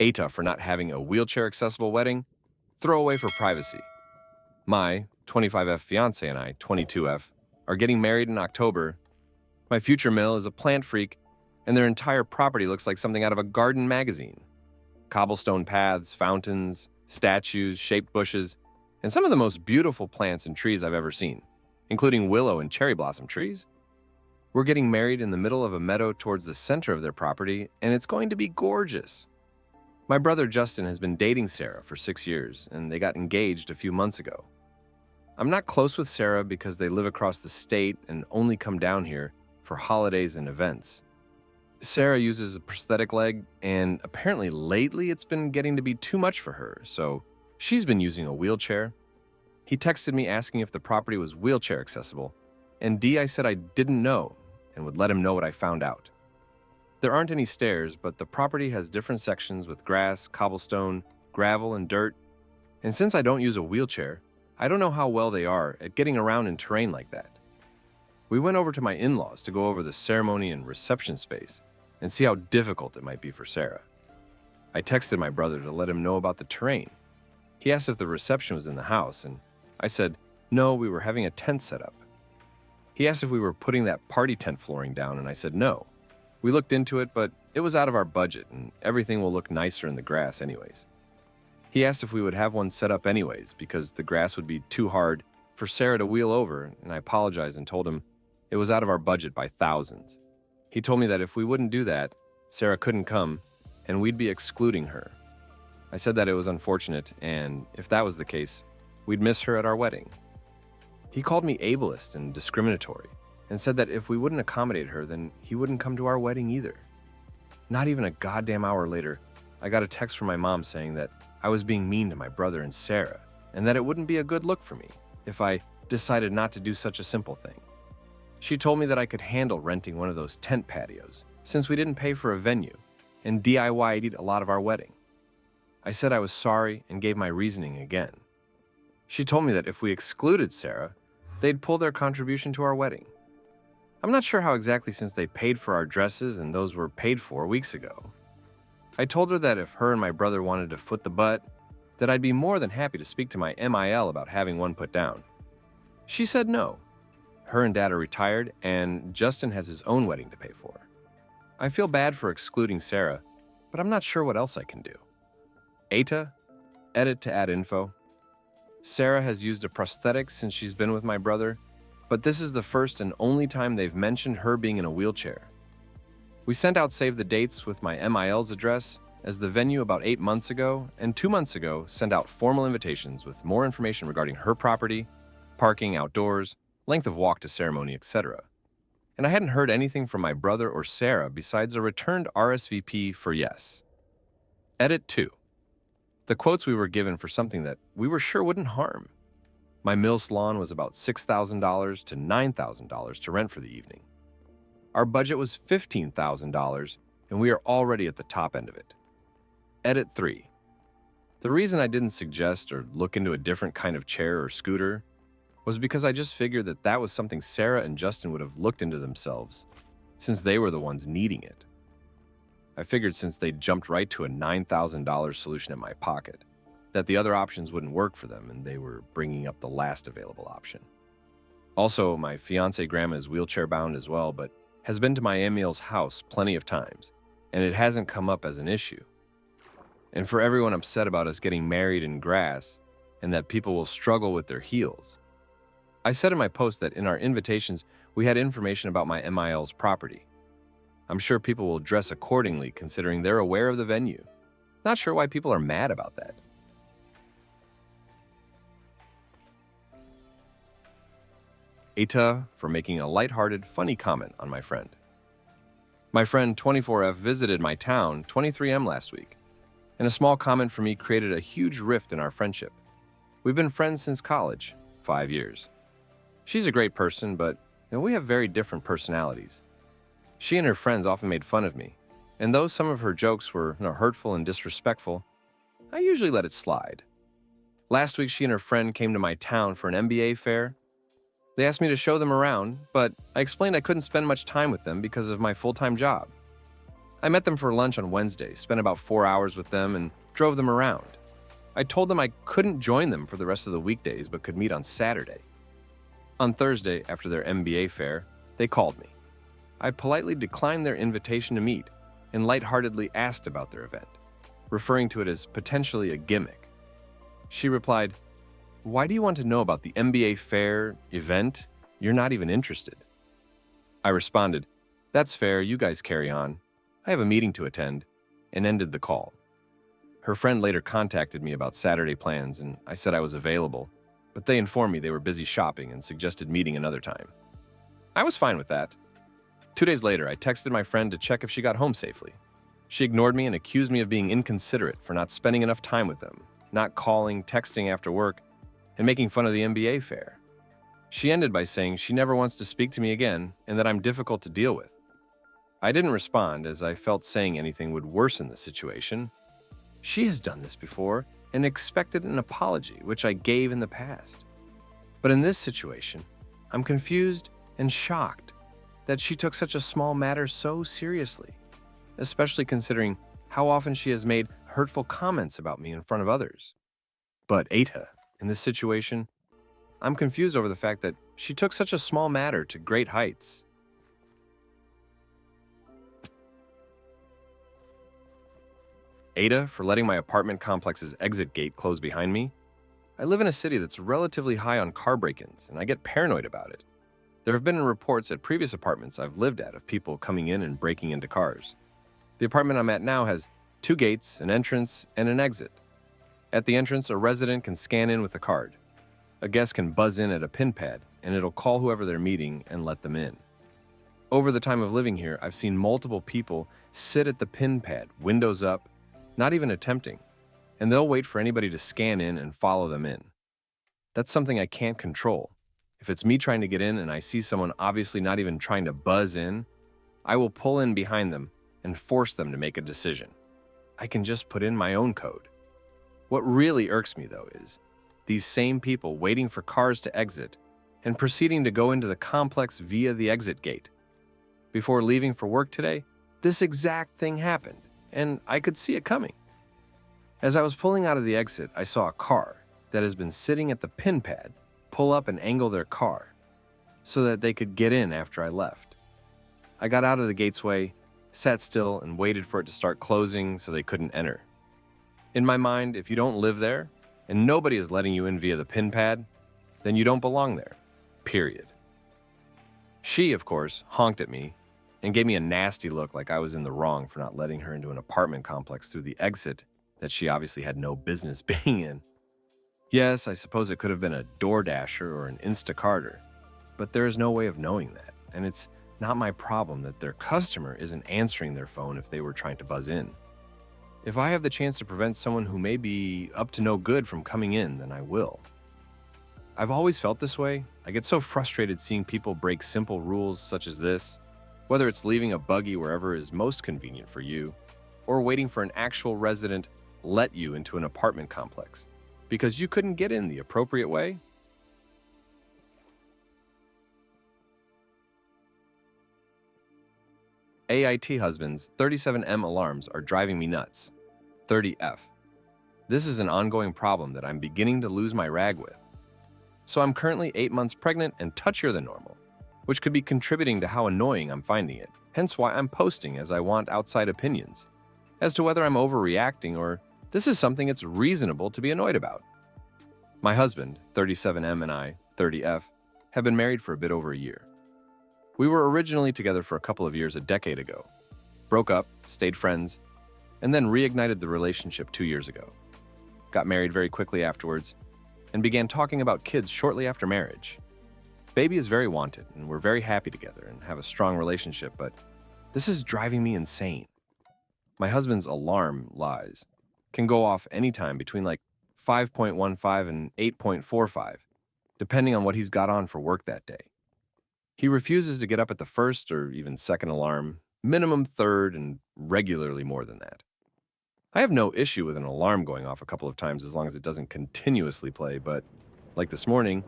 AITAH for not having a wheelchair-accessible wedding, throwaway for privacy. My 25F fiance and I, 22F, are getting married in October. My future mill is a plant freak, and their entire property looks like something out of a garden magazine. Cobblestone paths, fountains, statues, shaped bushes, and some of the most beautiful plants and trees I've ever seen, including willow and cherry blossom trees. We're getting married in the middle of a meadow towards the center of their property, and it's going to be gorgeous. My brother Justin has been dating Sarah for 6 years, and they got engaged a few months ago. I'm not close with Sarah because they live across the state and only come down here for holidays and events. Sarah uses a prosthetic leg, and apparently lately it's been getting to be too much for her, so she's been using a wheelchair. He texted me asking if the property was wheelchair accessible, and I said I didn't know and would let him know what I found out. There aren't any stairs, but the property has different sections with grass, cobblestone, gravel, and dirt, and since I don't use a wheelchair, I don't know how well they are at getting around in terrain like that. We went over to my in-laws to go over the ceremony and reception space and see how difficult it might be for Sarah. I texted my brother to let him know about the terrain. He asked if the reception was in the house, and I said, no, we were having a tent set up. He asked if we were putting that party tent flooring down, and I said no. We looked into it, but it was out of our budget, and everything will look nicer in the grass anyways. He asked if we would have one set up anyways, because the grass would be too hard for Sarah to wheel over, and I apologized and told him it was out of our budget by thousands. He told me that if we wouldn't do that, Sarah couldn't come, and we'd be excluding her. I said that it was unfortunate, and if that was the case, we'd miss her at our wedding. He called me ableist and discriminatory, and said that if we wouldn't accommodate her, then he wouldn't come to our wedding either. Not even a goddamn hour later, I got a text from my mom saying that I was being mean to my brother and Sarah, and that it wouldn't be a good look for me if I decided not to do such a simple thing. She told me that I could handle renting one of those tent patios, since we didn't pay for a venue, and DIY'd a lot of our wedding. I said I was sorry and gave my reasoning again. She told me that if we excluded Sarah, they'd pull their contribution to our wedding. I'm not sure how exactly, since they paid for our dresses and those were paid for weeks ago. I told her that if her and my brother wanted to foot the butt, that I'd be more than happy to speak to my MIL about having one put down. She said no. Her and Dad are retired, and Justin has his own wedding to pay for. I feel bad for excluding Sarah, but I'm not sure what else I can do. AITAH, edit to add info. Sarah has used a prosthetic since she's been with my brother, but this is the first and only time they've mentioned her being in a wheelchair. We sent out save the dates with my MIL's address as the venue about 8 months ago, and 2 months ago sent out formal invitations with more information regarding her property, parking outdoors, length of walk to ceremony, etc. And I hadn't heard anything from my brother or Sarah besides a returned RSVP for yes. Edit 2. The quotes we were given for something that we were sure wouldn't harm. My mill salon was about $6,000 to $9,000 to rent for the evening. Our budget was $15,000, and we are already at the top end of it. Edit 3. The reason I didn't suggest or look into a different kind of chair or scooter was because I just figured that that was something Sarah and Justin would have looked into themselves, since they were the ones needing it. I figured since they jumped right to a $9,000 solution in my pocket, that the other options wouldn't work for them, and they were bringing up the last available option. Also, my fiancé grandma is wheelchair-bound as well, but has been to my Emil's house plenty of times, and it hasn't come up as an issue. And for everyone upset about us getting married in grass, and that people will struggle with their heels, I said in my post that in our invitations, we had information about my MIL's property. I'm sure people will dress accordingly considering they're aware of the venue. Not sure why people are mad about that. AITAH for making a lighthearted, funny comment on my friend. My friend 24F visited my town, 23M, last week, and a small comment from me created a huge rift in our friendship. We've been friends since college, 5 years. She's a great person, but we have very different personalities. She and her friends often made fun of me, and though some of her jokes were hurtful and disrespectful, I usually let it slide. Last week, she and her friend came to my town for an MBA fair. They asked me to show them around, but I explained I couldn't spend much time with them because of my full-time job. I met them for lunch on Wednesday, spent about 4 hours with them, and drove them around. I told them I couldn't join them for the rest of the weekdays but could meet on Saturday. On Thursday, after their MBA fair, they called me. I politely declined their invitation to meet and lightheartedly asked about their event, referring to it as potentially a gimmick. She replied, "Why do you want to know about the MBA fair event? You're not even interested." I responded, "That's fair, you guys carry on. I have a meeting to attend," and ended the call. Her friend later contacted me about Saturday plans, and I said I was available, but they informed me they were busy shopping and suggested meeting another time. I was fine with that. 2 days later, I texted my friend to check if she got home safely. She ignored me and accused me of being inconsiderate for not spending enough time with them, not calling, texting after work, and making fun of the MBA fair. She ended by saying she never wants to speak to me again and that I'm difficult to deal with. I didn't respond as I felt saying anything would worsen the situation. She has done this before and expected an apology, which I gave in the past. But in this situation, I'm confused and shocked that she took such a small matter so seriously, especially considering how often she has made hurtful comments about me in front of others. But AITAH, in this situation, I'm confused over the fact that she took such a small matter to great heights. AITAH for letting my apartment complex's exit gate close behind me. I live in a city that's relatively high on car break-ins, and I get paranoid about it. There have been reports at previous apartments I've lived at of people coming in and breaking into cars. The apartment I'm at now has 2 gates, an entrance, and an exit. At the entrance, a resident can scan in with a card. A guest can buzz in at a pin pad, and it'll call whoever they're meeting and let them in. Over the time of living here, I've seen multiple people sit at the pin pad, windows up, not even attempting, and they'll wait for anybody to scan in and follow them in. That's something I can't control. If it's me trying to get in and I see someone obviously not even trying to buzz in, I will pull in behind them and force them to make a decision. I can just put in my own code. What really irks me, though, is these same people waiting for cars to exit and proceeding to go into the complex via the exit gate. Before leaving for work today, this exact thing happened, and I could see it coming. As I was pulling out of the exit, I saw a car that has been sitting at the pin pad pull up and angle their car so that they could get in after I left. I got out of the gate's way, sat still, and waited for it to start closing so they couldn't enter. In my mind, if you don't live there and nobody is letting you in via the pin pad, then you don't belong there, period. She, of course, honked at me and gave me a nasty look like I was in the wrong for not letting her into an apartment complex through the exit that she obviously had no business being in. Yes, I suppose it could have been a DoorDasher or an Instacarter, but there is no way of knowing that, and it's not my problem that their customer isn't answering their phone if they were trying to buzz in. If I have the chance to prevent someone who may be up to no good from coming in, then I will. I've always felt this way. I get so frustrated seeing people break simple rules such as this, whether it's leaving a buggy wherever is most convenient for you, or waiting for an actual resident let you into an apartment complex because you couldn't get in the appropriate way. AIT husbands 37M alarms are driving me nuts. 30F. This is an ongoing problem that I'm beginning to lose my rag with. So I'm currently 8 months pregnant and touchier than normal, which could be contributing to how annoying I'm finding it, hence why I'm posting as I want outside opinions as to whether I'm overreacting or this is something it's reasonable to be annoyed about. My husband, 37M, and I, 30F, have been married for a bit over a year. We were originally together for a couple of years a decade ago, broke up, stayed friends, and then reignited the relationship 2 years ago. Got married very quickly afterwards, and began talking about kids shortly after marriage. Baby is very wanted, and we're very happy together and have a strong relationship, but this is driving me insane. My husband's alarm lies can go off anytime between like 5.15 and 8.45, depending on what he's got on for work that day. He refuses to get up at the first or even second alarm, minimum third, and regularly more than that. I have no issue with an alarm going off a couple of times as long as it doesn't continuously play, but like this morning,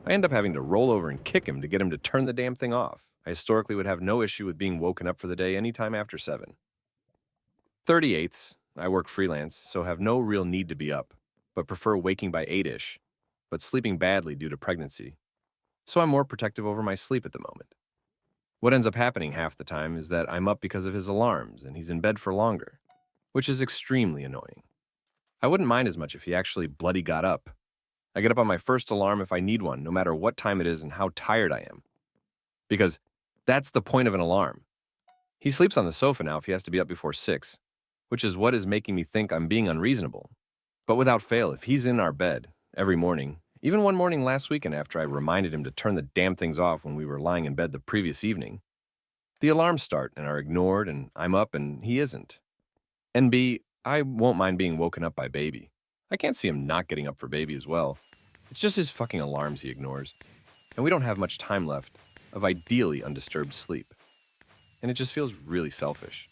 I end up having to roll over and kick him to get him to turn the damn thing off. I historically would have no issue with being woken up for the day anytime after 7. 38ths, I work freelance, so have no real need to be up, but prefer waking by 8-ish, but sleeping badly due to pregnancy. So I'm more protective over my sleep at the moment. What ends up happening half the time is that I'm up because of his alarms and he's in bed for longer, which is extremely annoying. I wouldn't mind as much if he actually bloody got up. I get up on my first alarm if I need one, no matter what time it is and how tired I am. Because that's the point of an alarm. He sleeps on the sofa now if he has to be up before 6, which is what is making me think I'm being unreasonable. But without fail, if he's in our bed every morning, even one morning last weekend after I reminded him to turn the damn things off when we were lying in bed the previous evening, the alarms start and are ignored and I'm up and he isn't. And B, I won't mind being woken up by baby. I can't see him not getting up for baby as well. It's just his fucking alarms he ignores. And we don't have much time left of ideally undisturbed sleep. And it just feels really selfish.